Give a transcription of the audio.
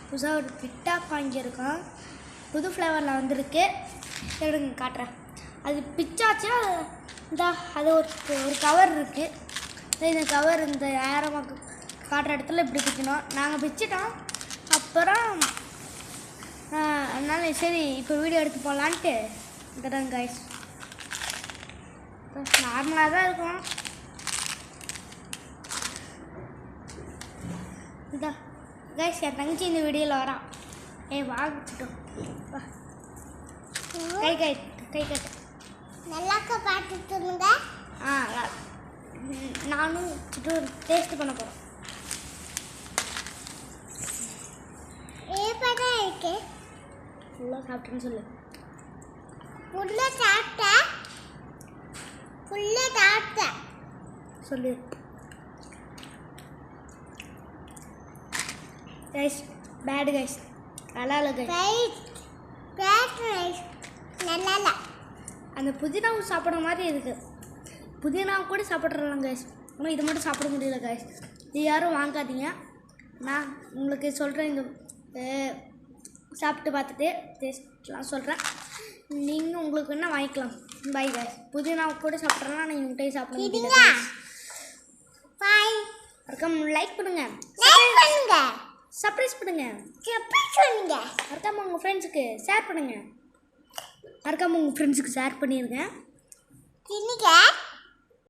புதுசாக ஒரு பிட்டாக் வாங்கியிருக்கோம். புது ஃப்ளேவரில் வந்திருக்கு. எடுங்க காட்டுறேன். அது பிச்சாச்சு. இந்த அது ஒரு கவர் இருக்குது. இந்த கவர் இந்த ஏரமாக காட்டுற இடத்துல இப்படி பிக்கணும். நாங்கள் பிச்சிட்டோம். அப்புறம் அதனால சரி இப்போ வீடியோ எடுத்து போகலான்ட்டு இதுதான் கைஸ். நார்மலாக தான் இருக்கும். இதான் கைஸ் என் தங்கச்சி இந்த வீடியோவில் வரான். வாங்கிட்டோம். கை கட்டு நல்லாக்க பார்த்துட்டுங்க. நானும் ஒரு டேஸ்ட் பண்ண போகிறோம். ஏப்பதான் இருக்கு. ஃபுல்லாக சாப்பிட்டேன்னு சொல்லு. ஃபுல்லாக சாப்பிட்டேன் சொல்லு கைஸ். Pad guys. நல்லா இல்லை கைஸ். நல்லா இல்லை. அந்த புதினாவும் சாப்பிட்ற மாதிரி இருக்குது. புதினாவை கூட சாப்பிட்றலாம் கைஸ். ஆனால் இது மட்டும் சாப்பிட முடியல கைஸ். இது யாரும் வாங்காதீங்க. நான் உங்களுக்கு சொல்கிறேன். இந்த சாப்பிட்டு பார்த்துட்டு டேஸ்ட்லாம் சொல்கிறேன். நீங்கள் உங்களுக்கு என்ன வாங்கிக்கலாம். Bye guys. புதினாவை கூட சாப்பிட்றலாம். நீங்கள் முட்டையை சாப்பிட முடியல. பாய். மறக்காம லைக் பண்ணுங்க. சர்ப்ரைஸ் பண்ணுங்க. மறக்காம உங்கள் ஃப்ரெண்ட்ஸுக்கு ஷேர் பண்ணுங்க. மறக்காம உங்கள் ஃப்ரெண்ட்ஸுக்கு ஷேர் பண்ணிடுங்க.